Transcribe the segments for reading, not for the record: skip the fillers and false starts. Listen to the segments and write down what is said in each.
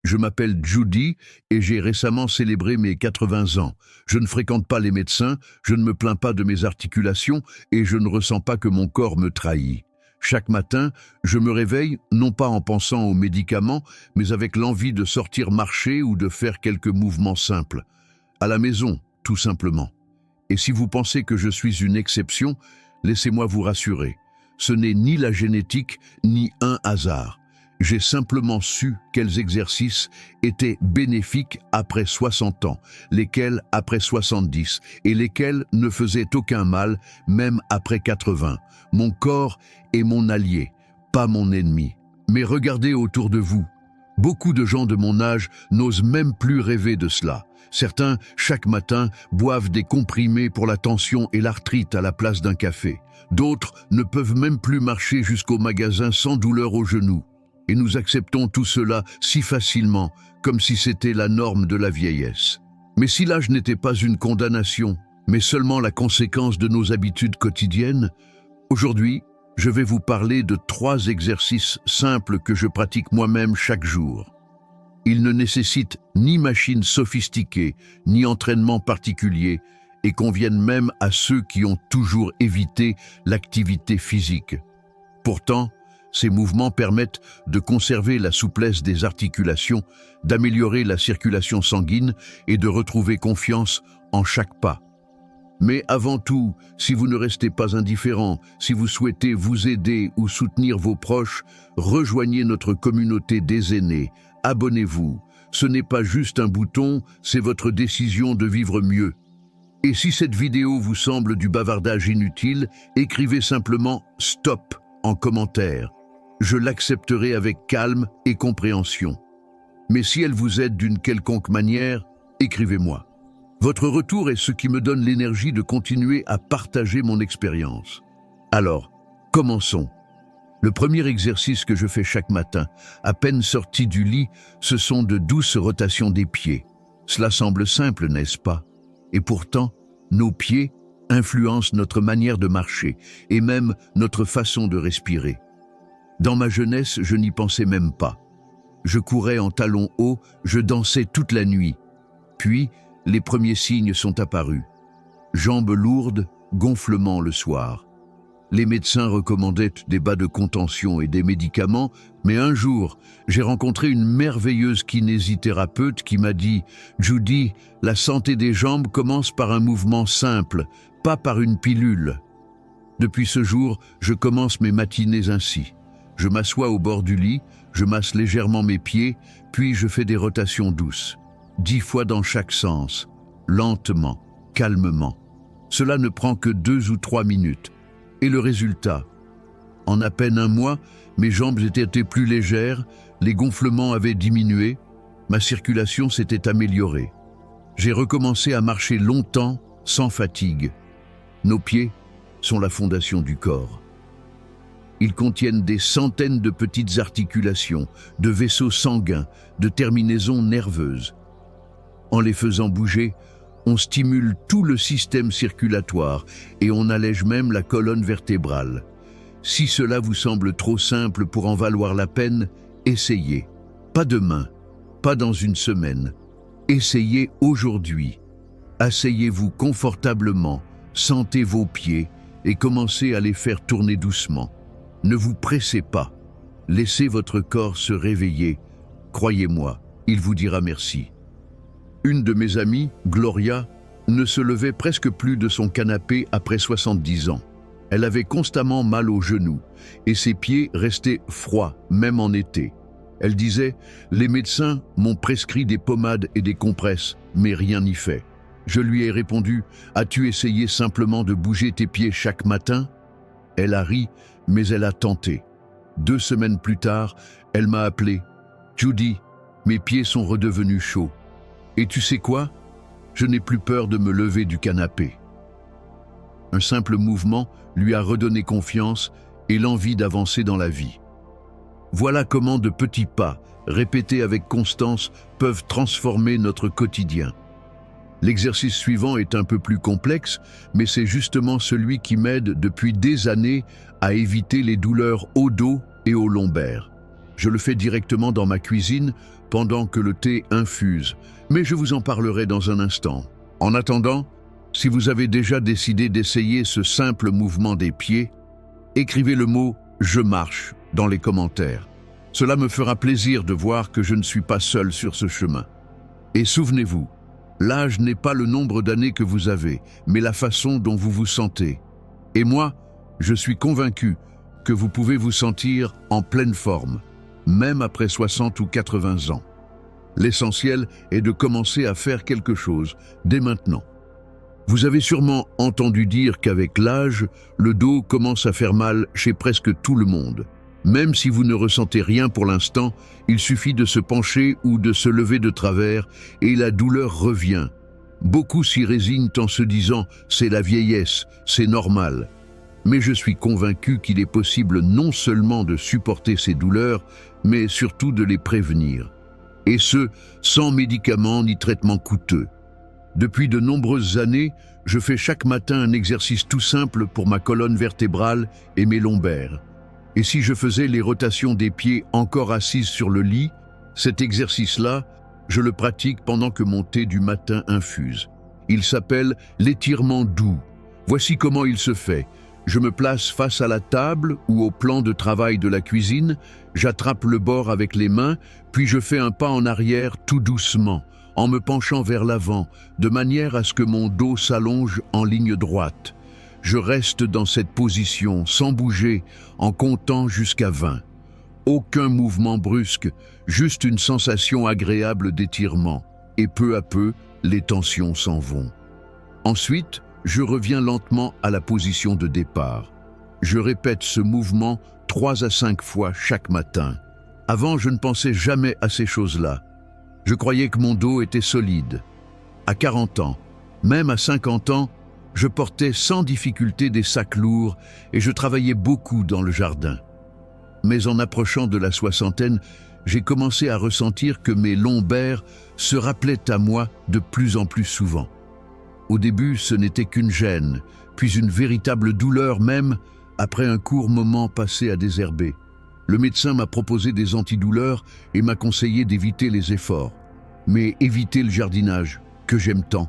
Je m'appelle Judy et j'ai récemment célébré mes 80 ans. Je ne fréquente pas les médecins, je ne me plains pas de mes articulations et je ne ressens pas que mon corps me trahit. Chaque matin, je me réveille non pas en pensant aux médicaments, mais avec l'envie de sortir marcher ou de faire quelques mouvements simples. À la maison, tout simplement. Et si vous pensez que je suis une exception, laissez-moi vous rassurer. Ce n'est ni la génétique, ni un hasard. J'ai simplement su quels exercices étaient bénéfiques après 60 ans, lesquels après 70 et lesquels ne faisaient aucun mal, même après 80. Mon corps est mon allié, pas mon ennemi. Mais regardez autour de vous. Beaucoup de gens de mon âge n'osent même plus rêver de cela. Certains, chaque matin, boivent des comprimés pour la tension et l'arthrite à la place d'un café. D'autres ne peuvent même plus marcher jusqu'au magasin sans douleur aux genoux. Et nous acceptons tout cela si facilement, comme si c'était la norme de la vieillesse. Mais si l'âge n'était pas une condamnation, mais seulement la conséquence de nos habitudes quotidiennes, aujourd'hui, je vais vous parler de 3 exercices simples que je pratique moi-même chaque jour. Ils ne nécessitent ni machine sophistiquée, ni entraînement particulier, et conviennent même à ceux qui ont toujours évité l'activité physique. Pourtant, ces mouvements permettent de conserver la souplesse des articulations, d'améliorer la circulation sanguine et de retrouver confiance en chaque pas. Mais avant tout, si vous ne restez pas indifférent, si vous souhaitez vous aider ou soutenir vos proches, rejoignez notre communauté des aînés, abonnez-vous. Ce n'est pas juste un bouton, c'est votre décision de vivre mieux. Et si cette vidéo vous semble du bavardage inutile, écrivez simplement « Stop » en commentaire. Je l'accepterai avec calme et compréhension. Mais si elle vous aide d'une quelconque manière, écrivez-moi. Votre retour est ce qui me donne l'énergie de continuer à partager mon expérience. Alors, commençons. Le premier exercice que je fais chaque matin, à peine sorti du lit, ce sont de douces rotations des pieds. Cela semble simple, n'est-ce pas? Et pourtant, nos pieds influencent notre manière de marcher et même notre façon de respirer. Dans ma jeunesse, je n'y pensais même pas. Je courais en talons hauts, je dansais toute la nuit. Puis, les premiers signes sont apparus. Jambes lourdes, gonflement le soir. Les médecins recommandaient des bas de contention et des médicaments, mais un jour, j'ai rencontré une merveilleuse kinésithérapeute qui m'a dit « Judy, la santé des jambes commence par un mouvement simple, pas par une pilule. » Depuis ce jour, je commence mes matinées ainsi. Je m'assois au bord du lit, je masse légèrement mes pieds, puis je fais des rotations douces. 10 fois dans chaque sens, lentement, calmement. Cela ne prend que 2 ou 3 minutes. Et le résultat? En à peine un mois, mes jambes étaient plus légères, les gonflements avaient diminué, ma circulation s'était améliorée. J'ai recommencé à marcher longtemps, sans fatigue. Nos pieds sont la fondation du corps. Ils contiennent des centaines de petites articulations, de vaisseaux sanguins, de terminaisons nerveuses. En les faisant bouger, on stimule tout le système circulatoire et on allège même la colonne vertébrale. Si cela vous semble trop simple pour en valoir la peine, essayez. Pas demain, pas dans une semaine. Essayez aujourd'hui. Asseyez-vous confortablement, sentez vos pieds et commencez à les faire tourner doucement. Ne vous pressez pas. Laissez votre corps se réveiller. Croyez-moi, il vous dira merci. Une de mes amies, Gloria, ne se levait presque plus de son canapé après 70 ans. Elle avait constamment mal aux genoux et ses pieds restaient froids, même en été. Elle disait « Les médecins m'ont prescrit des pommades et des compresses, mais rien n'y fait. » Je lui ai répondu « As-tu essayé simplement de bouger tes pieds chaque matin ?» Elle a ri, mais elle a tenté. 2 semaines plus tard, elle m'a appelé « Judy, mes pieds sont redevenus chauds. Et tu sais quoi? Je n'ai plus peur de me lever du canapé. » Un simple mouvement lui a redonné confiance et l'envie d'avancer dans la vie. Voilà comment de petits pas, répétés avec constance, peuvent transformer notre quotidien. L'exercice suivant est un peu plus complexe, mais c'est justement celui qui m'aide depuis des années à éviter les douleurs au dos et aux lombaires. Je le fais directement dans ma cuisine pendant que le thé infuse, mais je vous en parlerai dans un instant. En attendant, si vous avez déjà décidé d'essayer ce simple mouvement des pieds, écrivez le mot « Je marche » dans les commentaires. Cela me fera plaisir de voir que je ne suis pas seul sur ce chemin. Et souvenez-vous, l'âge n'est pas le nombre d'années que vous avez, mais la façon dont vous vous sentez. Et moi, je suis convaincu que vous pouvez vous sentir en pleine forme, même après 60 ou 80 ans. L'essentiel est de commencer à faire quelque chose dès maintenant. Vous avez sûrement entendu dire qu'avec l'âge, le dos commence à faire mal chez presque tout le monde. Même si vous ne ressentez rien pour l'instant, il suffit de se pencher ou de se lever de travers et la douleur revient. Beaucoup s'y résignent en se disant « c'est la vieillesse, c'est normal ». Mais je suis convaincu qu'il est possible non seulement de supporter ces douleurs, mais surtout de les prévenir. Et ce, sans médicaments ni traitements coûteux. Depuis de nombreuses années, je fais chaque matin un exercice tout simple pour ma colonne vertébrale et mes lombaires. Et si je faisais les rotations des pieds encore assises sur le lit, cet exercice-là, je le pratique pendant que mon thé du matin infuse. Il s'appelle l'étirement doux. Voici comment il se fait. Je me place face à la table ou au plan de travail de la cuisine, j'attrape le bord avec les mains, puis je fais un pas en arrière tout doucement, en me penchant vers l'avant, de manière à ce que mon dos s'allonge en ligne droite. Je reste dans cette position, sans bouger, en comptant jusqu'à 20. Aucun mouvement brusque, juste une sensation agréable d'étirement. Et peu à peu, les tensions s'en vont. Ensuite, je reviens lentement à la position de départ. Je répète ce mouvement 3 à 5 fois chaque matin. Avant, je ne pensais jamais à ces choses-là. Je croyais que mon dos était solide. À 40 ans, même à 50 ans, je portais sans difficulté des sacs lourds et je travaillais beaucoup dans le jardin. Mais en approchant de la soixantaine, j'ai commencé à ressentir que mes lombaires se rappelaient à moi de plus en plus souvent. Au début, ce n'était qu'une gêne, puis une véritable douleur même après un court moment passé à désherber. Le médecin m'a proposé des antidouleurs et m'a conseillé d'éviter les efforts. Mais éviter le jardinage, que j'aime tant.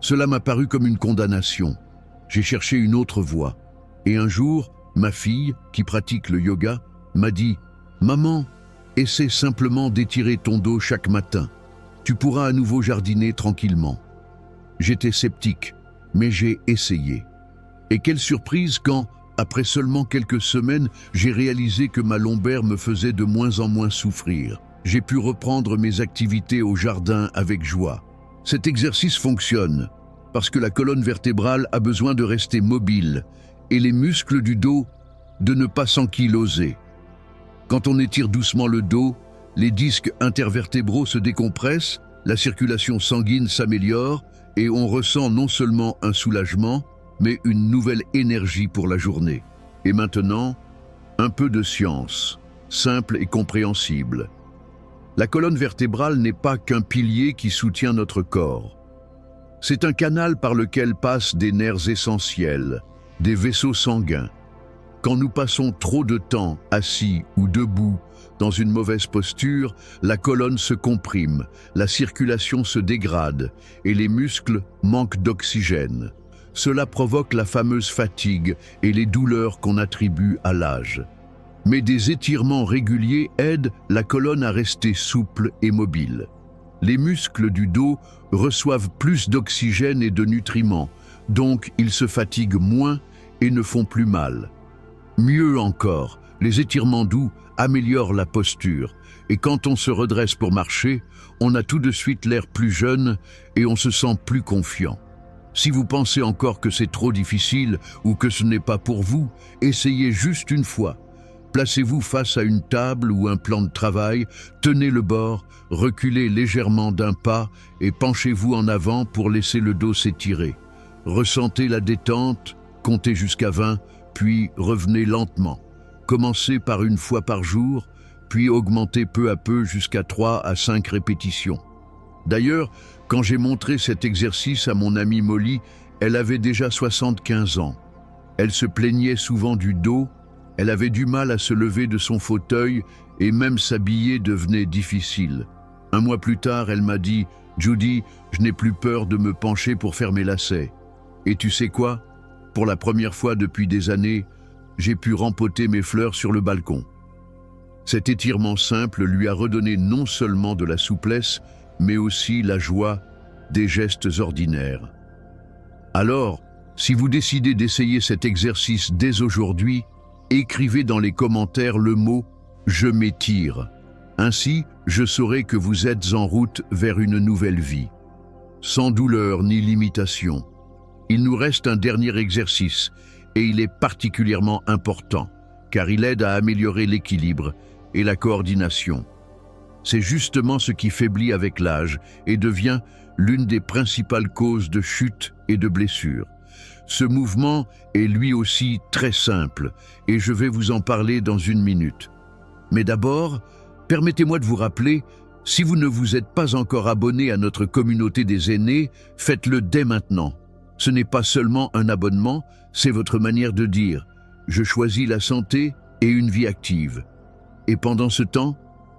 Cela m'a paru comme une condamnation. J'ai cherché une autre voie. Et un jour, ma fille, qui pratique le yoga, m'a dit « Maman, essaie simplement d'étirer ton dos chaque matin. Tu pourras à nouveau jardiner tranquillement. » J'étais sceptique, mais j'ai essayé. Et quelle surprise quand, après seulement quelques semaines, j'ai réalisé que ma lombaire me faisait de moins en moins souffrir. J'ai pu reprendre mes activités au jardin avec joie. Cet exercice fonctionne parce que la colonne vertébrale a besoin de rester mobile et les muscles du dos de ne pas s'ankyloser. Quand on étire doucement le dos, les disques intervertébraux se décompressent, la circulation sanguine s'améliore et on ressent non seulement un soulagement, mais une nouvelle énergie pour la journée. Et maintenant, un peu de science, simple et compréhensible. La colonne vertébrale n'est pas qu'un pilier qui soutient notre corps. C'est un canal par lequel passent des nerfs essentiels, des vaisseaux sanguins. Quand nous passons trop de temps assis ou debout dans une mauvaise posture, la colonne se comprime, la circulation se dégrade et les muscles manquent d'oxygène. Cela provoque la fameuse fatigue et les douleurs qu'on attribue à l'âge. Mais des étirements réguliers aident la colonne à rester souple et mobile. Les muscles du dos reçoivent plus d'oxygène et de nutriments, donc ils se fatiguent moins et ne font plus mal. Mieux encore, les étirements doux améliorent la posture, et quand on se redresse pour marcher, on a tout de suite l'air plus jeune et on se sent plus confiant. Si vous pensez encore que c'est trop difficile ou que ce n'est pas pour vous, essayez juste une fois. Placez-vous face à une table ou un plan de travail, tenez le bord, reculez légèrement d'un pas et penchez-vous en avant pour laisser le dos s'étirer. Ressentez la détente, comptez jusqu'à 20, puis revenez lentement. Commencez par une fois par jour, puis augmentez peu à peu jusqu'à 3 à 5 répétitions. D'ailleurs, quand j'ai montré cet exercice à mon amie Molly, elle avait déjà 75 ans. Elle se plaignait souvent du dos, elle avait du mal à se lever de son fauteuil et même s'habiller devenait difficile. Un mois plus tard, elle m'a dit « Judy, je n'ai plus peur de me pencher pour faire mes lacets. » Et tu sais quoi? Pour la première fois depuis des années, j'ai pu rempoter mes fleurs sur le balcon. Cet étirement simple lui a redonné non seulement de la souplesse, mais aussi la joie des gestes ordinaires. Alors, si vous décidez d'essayer cet exercice dès aujourd'hui, écrivez dans les commentaires le mot « Je m'étire ». Ainsi, je saurai que vous êtes en route vers une nouvelle vie. Sans douleur ni limitation. Il nous reste un dernier exercice, et il est particulièrement important, car il aide à améliorer l'équilibre et la coordination. C'est justement ce qui faiblit avec l'âge et devient l'une des principales causes de chute et de blessures. Ce mouvement est lui aussi très simple, et je vais vous en parler dans une minute. Mais d'abord, permettez-moi de vous rappeler, si vous ne vous êtes pas encore abonné à notre communauté des aînés, faites-le dès maintenant. Ce n'est pas seulement un abonnement, c'est votre manière de dire « Je choisis la santé et une vie active ». Et pendant ce temps,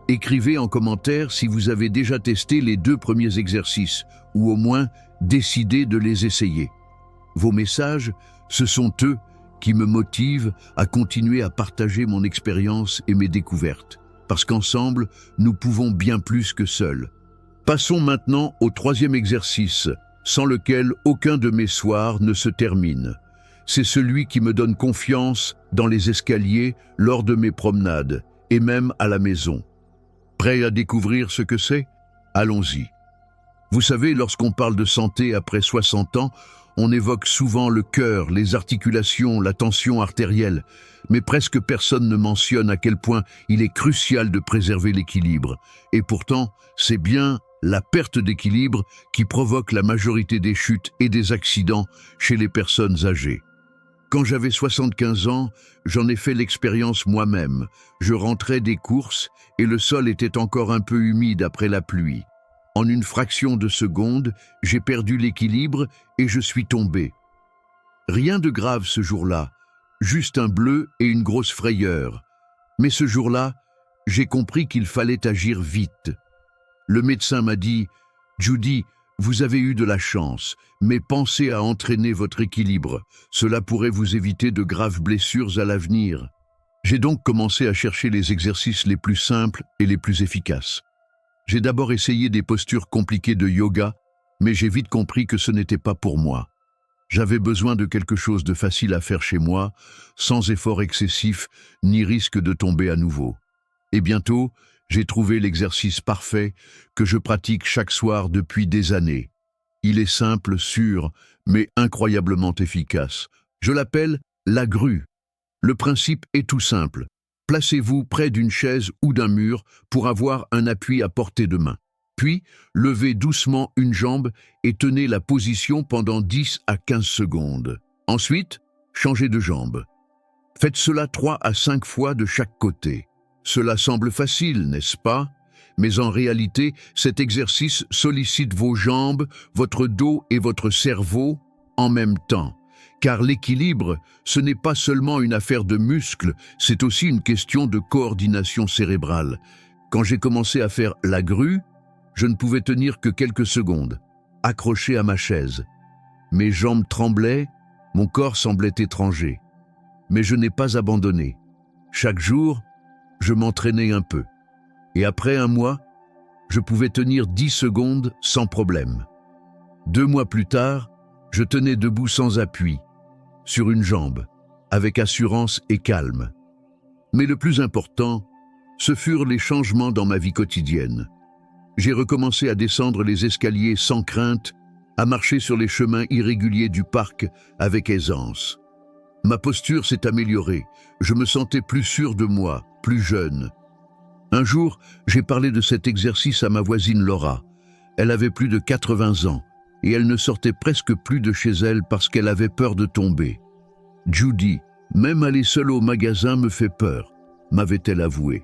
écrivez en commentaire si vous avez déjà testé les 2 premiers exercices, ou au moins décidé de les essayer. Vos messages, ce sont eux qui me motivent à continuer à partager mon expérience et mes découvertes, parce qu'ensemble, nous pouvons bien plus que seuls. Passons maintenant au 3e exercice, sans lequel aucun de mes soirs ne se termine. C'est celui qui me donne confiance dans les escaliers lors de mes promenades, et même à la maison. Prêt à découvrir ce que c'est? Allons-y. Vous savez, lorsqu'on parle de santé après 60 ans, on évoque souvent le cœur, les articulations, la tension artérielle, mais presque personne ne mentionne à quel point il est crucial de préserver l'équilibre. Et pourtant, c'est bien la perte d'équilibre qui provoque la majorité des chutes et des accidents chez les personnes âgées. Quand j'avais 75 ans, j'en ai fait l'expérience moi-même. Je rentrais des courses et le sol était encore un peu humide après la pluie. En une fraction de seconde, j'ai perdu l'équilibre et je suis tombé. Rien de grave ce jour-là, juste un bleu et une grosse frayeur. Mais ce jour-là, j'ai compris qu'il fallait agir vite. Le médecin m'a dit « Judy, vous avez eu de la chance, mais pensez à entraîner votre équilibre. Cela pourrait vous éviter de graves blessures à l'avenir. » J'ai donc commencé à chercher les exercices les plus simples et les plus efficaces. J'ai d'abord essayé des postures compliquées de yoga, mais j'ai vite compris que ce n'était pas pour moi. J'avais besoin de quelque chose de facile à faire chez moi, sans effort excessif ni risque de tomber à nouveau. Et bientôt, j'ai trouvé l'exercice parfait que je pratique chaque soir depuis des années. Il est simple, sûr, mais incroyablement efficace. Je l'appelle la grue. Le principe est tout simple. Placez-vous près d'une chaise ou d'un mur pour avoir un appui à portée de main. Puis, levez doucement une jambe et tenez la position pendant 10 à 15 secondes. Ensuite, changez de jambe. Faites cela 3 à 5 fois de chaque côté. Cela semble facile, n'est-ce pas? Mais en réalité, cet exercice sollicite vos jambes, votre dos et votre cerveau en même temps. Car l'équilibre, ce n'est pas seulement une affaire de muscles, c'est aussi une question de coordination cérébrale. Quand j'ai commencé à faire la grue, je ne pouvais tenir que quelques secondes, accroché à ma chaise. Mes jambes tremblaient, mon corps semblait étranger. Mais je n'ai pas abandonné. Chaque jour, je m'entraînais un peu. Et après un mois, je pouvais tenir 10 secondes sans problème. 2 mois plus tard, je tenais debout sans appui, sur une jambe, avec assurance et calme. Mais le plus important, ce furent les changements dans ma vie quotidienne. J'ai recommencé à descendre les escaliers sans crainte, à marcher sur les chemins irréguliers du parc avec aisance. Ma posture s'est améliorée, je me sentais plus sûr de moi, plus jeune. Un jour, j'ai parlé de cet exercice à ma voisine Laura. Elle avait plus de 80 ans et elle ne sortait presque plus de chez elle parce qu'elle avait peur de tomber. « Judy, même aller seule au magasin me fait peur », m'avait-elle avoué.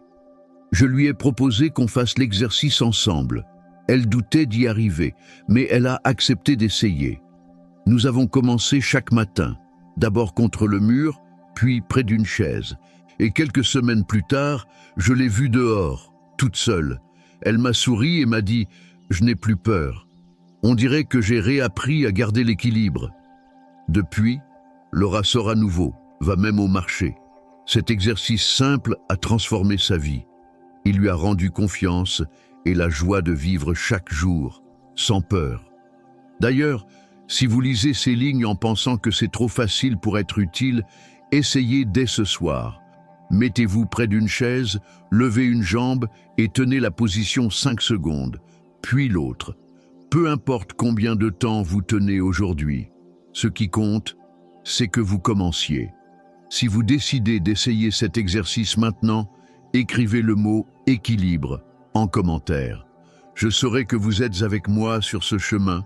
Je lui ai proposé qu'on fasse l'exercice ensemble. Elle doutait d'y arriver, mais elle a accepté d'essayer. Nous avons commencé chaque matin, d'abord contre le mur, puis près d'une chaise. Et quelques semaines plus tard, je l'ai vue dehors, toute seule. Elle m'a souri et m'a dit « Je n'ai plus peur ». On dirait que j'ai réappris à garder l'équilibre. Depuis, Laura sort à nouveau, va même au marché. Cet exercice simple a transformé sa vie. Il lui a rendu confiance et la joie de vivre chaque jour, sans peur. D'ailleurs, si vous lisez ces lignes en pensant que c'est trop facile pour être utile, essayez dès ce soir. Mettez-vous près d'une chaise, levez une jambe et tenez la position 5 secondes, puis l'autre. Peu importe combien de temps vous tenez aujourd'hui. Ce qui compte, c'est que vous commenciez. Si vous décidez d'essayer cet exercice maintenant, écrivez le mot « équilibre » en commentaire. Je saurai que vous êtes avec moi sur ce chemin.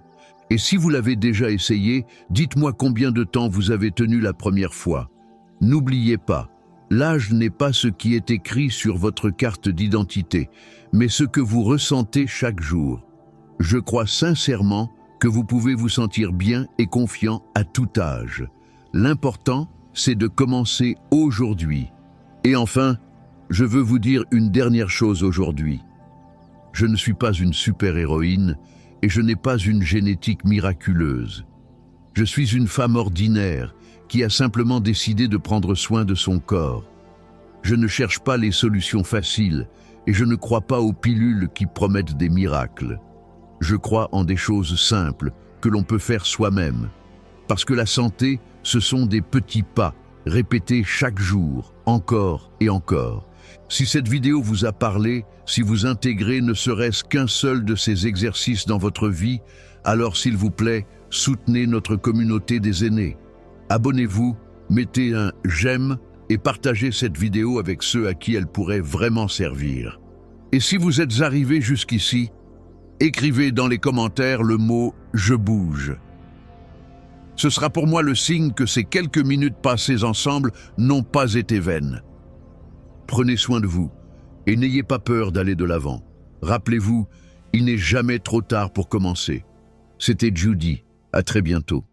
Et si vous l'avez déjà essayé, dites-moi combien de temps vous avez tenu la première fois. N'oubliez pas, l'âge n'est pas ce qui est écrit sur votre carte d'identité, mais ce que vous ressentez chaque jour. Je crois sincèrement que vous pouvez vous sentir bien et confiant à tout âge. L'important, c'est de commencer aujourd'hui. Et enfin, je veux vous dire une dernière chose aujourd'hui. Je ne suis pas une super-héroïne et je n'ai pas une génétique miraculeuse. Je suis une femme ordinaire qui a simplement décidé de prendre soin de son corps. Je ne cherche pas les solutions faciles et je ne crois pas aux pilules qui promettent des miracles. Je crois en des choses simples que l'on peut faire soi-même. Parce que la santé, ce sont des petits pas, répétés chaque jour, encore et encore. Si cette vidéo vous a parlé, si vous intégrez ne serait-ce qu'un seul de ces exercices dans votre vie, alors s'il vous plaît, soutenez notre communauté des aînés. Abonnez-vous, mettez un « j'aime » et partagez cette vidéo avec ceux à qui elle pourrait vraiment servir. Et si vous êtes arrivé jusqu'ici, écrivez dans les commentaires le mot « je bouge ». Ce sera pour moi le signe que ces quelques minutes passées ensemble n'ont pas été vaines. Prenez soin de vous et n'ayez pas peur d'aller de l'avant. Rappelez-vous, il n'est jamais trop tard pour commencer. C'était Judy, à très bientôt.